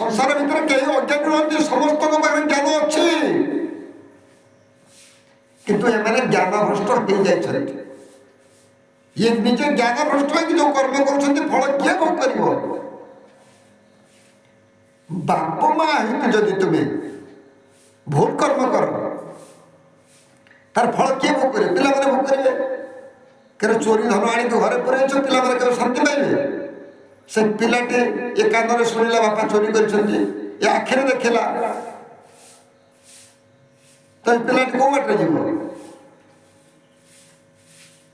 संसार भितर कहीं अज्ञानी नुहति समस्त ज्ञान अच्छी किंतु एमाने ज्ञान भ्रष्ट हो जाइछन्ति ये निजे ज्ञान भ्रष्ट हो जो कर्म करुछन्ति फल किए भोग करिवो बाप माँ हित जदि तुम्हें भूल कर्म कर तार फल किए भोग करिवे पिला माने भोग करिवे केरे चोरी धन आनी घरे पुरेछ पिला माने केरे शांति पाइबे से पिलाटी ए कानरे सुनिला बापा चोरी करिछन्ति ए आखिरे देखिला तो पिलाटी को बाटे जीवो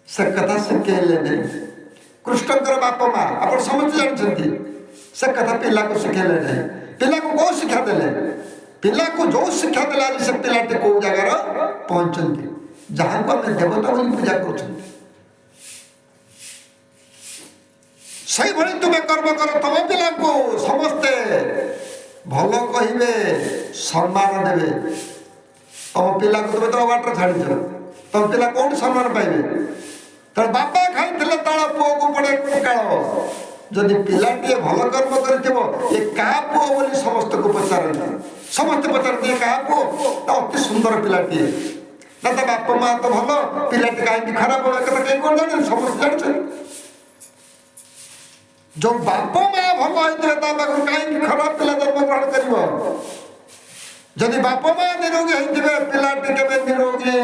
से कथा शिखेले नहीं कृष्णकर बाप माँ आप समझ जानते से कथा पिला को शिखेले नहीं पिला को कौ शिक्षा देले पिला को जो शिक्षा देला आज से पिलाटी को जगार पहुंचती जहां को आम देवता बोली पूजा कर तुम्हें कर्म कर तुम पिला को समस्ते भल कहे सम्मान देवे तुम पिला को तुम तो बाटर छाड़ तुम पिला कौन सम्मान पाइबे तर बापा खाई तार पुओ को पड़े काल जदि पिलाटी भल कर्म कर पुओ बोली समस्त को पचारती समस्त पचारती क्या पुओ तो अति सुंदर पिलाटी ना तो बाप माँ तो भल पिलाटी कहीं खराब कथा कहीं कौन जाने समस्त जानते जो बाप माँ भल होते कहीं खराब पिला जन्म ग्रहण कर जदि बाप माँ निरोगी होते पिलाटी के निरोगी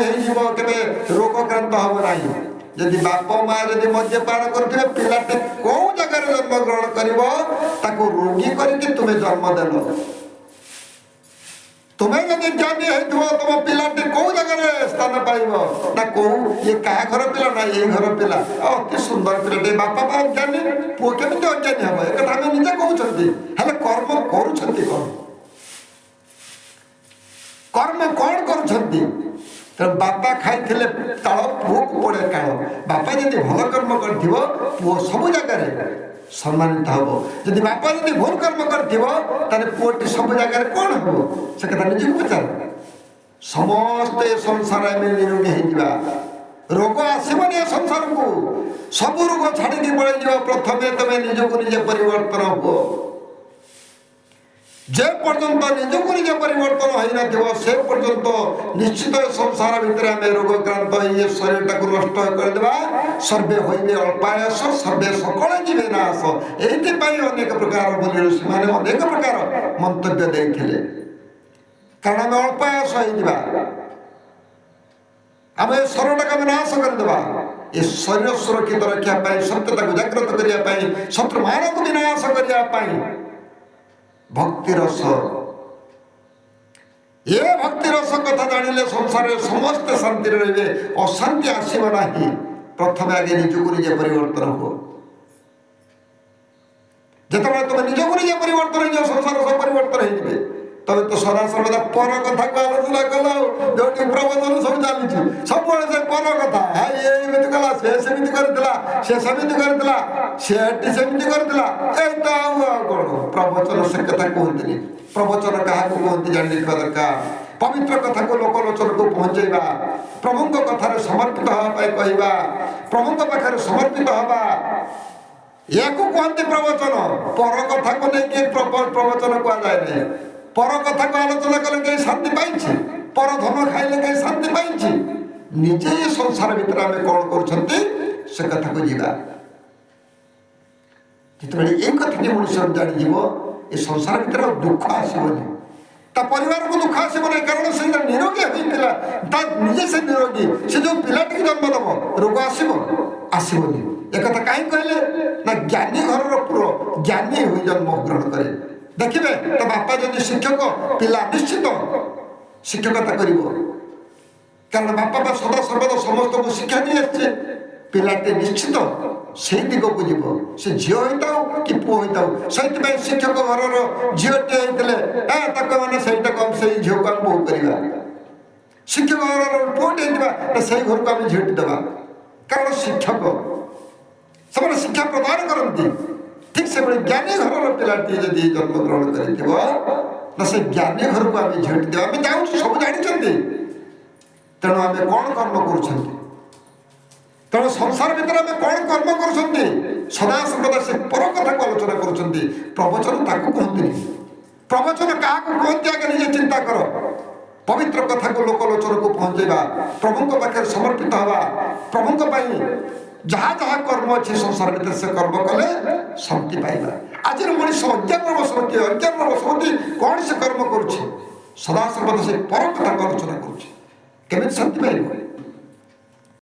के रोगक्रांत हम ना जदि बाप माँ जदि मद्यपान करते पिलाटी कौ जगह जन्म ग्रहण कर रोगी करके तुम्हें जन्म देल तुम्हें जदि ज्ञानी हो तुम पिलाटी कौ जगह स्थान पाइब ना कौ ये क्या घर पिला ना ये घर पिला अति सुंदर पिलाटे बापा माँ ज्ञानी पुओ केमी अज्ञानी हम एक आम निजे कहते कर्म कर्म कौन कर बापा खाई ताल पुओ को पड़े काल बापा जब भल कर्म कर पुओ सब जगार सम्मानित हम जदि बापा जब भूल कर्म कर पुओटी सब जगार कौन हम से कथा निजे पचार समस्त संसार में निरोगी हो रोग आसबनी संसार को सब रोग छाड़ी पड़े प्रथम तुम निजक निजे परिवर्तन हो जे पर्यंत निजक निजे परिवर्तन हो से पर्यंत निश्चित संसार भितर आम रोगक्रांत ये शरीर टाक नष्ट करदे सर्वे होइबे अल्पायास सर्वे सकल जीवे नाश ये अनेक प्रकार बोली ऋषि मैंने अनेक प्रकार मंतव्य देते कारण आम अल्पायास आम शरीर टाक नाश करदे ये शरीर सुरक्षित रखापी सत्यता को जागृत करने शत्रु मान को विनाश करने भक्ति रस ये भक्ति रस कथा जानिले संसार समस्त शांति रे अशांति आसब ना प्रथम आगे निजक निजे परिवर्तन हो जिते तुम निजक निजे परिवर्तन हो संसार सब परिवर्तन हो तब तो सदा सर्वदा पर कथा को आलोचना कल जो प्रवचन सब चली सब से पर कथा ये कला सेमती करला प्रवचन से कथा कहते प्रवचन क्या कहते जान दरकार पवित्र कथा को लोकलोचन को पहुँचेगा प्रभु कथार समर्पित हाँपाई कहवा प्रभु पाखे समर्पित हवा या कहते प्रवचन पर कथा को लेकिन प्रवचन कहुए नहीं पर कथा को आलोचना कले कहीं शांति पाई पर धन खाइले कहीं शांति पाई निजे ये संसार भितर आम कौन कर कथा को जीवा जिते ये कथा मनुष्य जानी ये संसार भितर दुख आसबनी परिवार को दुख आसबनी कारण से निरोगी होता निजे से निरोगी से जो पिलाटी जन्म दब रोग आसबनी एक कथा कहीं कहले ना ज्ञानी घर पुओ ज्ञानी हो जन्म ग्रहण करे देखिए तो बापा जदि शिक्षक पिला निश्चित शिक्षकता कर कारण बापा सदा सर्वदा समस्त को शिक्षा नहीं आसे पिलाटे निश्चित से दिग को जीव से झील होता कि पुओ होता से शिक्षक घर झीटे होते मैंने से झील को आम बहु करवा शिक्षक घर पुओटे होता से घर को आम झीटी देवा कारण शिक्षक से शिक्षा प्रदान करती ठीक से ज्ञानी घर पिलाटी जदि जन्म ग्रहण कर से ज्ञानी घर को आम झीटी देवा आम जाऊँ सब जानते तेणु आम कौन कर्म कर तेणु संसार भितर आम कौन कर्म कर सदा सर्वदा से पर कथा को आलोचना कर प्रवचन ताकू कहते ପ୍ରବଚନ କାହାକୁ କୁହନ୍ତି ଆଗେ ନିଜେ ଚିନ୍ତା କର। ପବିତ୍ର କଥାକୁ ଲୋକଲୋଚନକୁ ପହଞ୍ଚାଇବା, ପ୍ରଭୁଙ୍କ ପାଖରେ ସମର୍ପିତ ହେବା, ପ୍ରଭୁଙ୍କ ପାଇଁ ଯାହା ଯାହା କର୍ମ ଅଛି ସଂସାର ଭିତରେ ସେ କର୍ମ କଲେ ଶାନ୍ତି ପାଇବା। ଆଜିର ମଣିଷ ଅଜ୍ଞାନର ବଶବର୍ତ୍ତୀ, ଅଜ୍ଞାନର ବଶବର୍ତ୍ତୀ କ'ଣ ସେ କର୍ମ କରୁଛି? ସଦାସର୍ବଦା ସେ ପର କଥାକୁ ଆଲୋଚନା କରୁଛି। କେମିତି ଶାନ୍ତି ପାଇବ?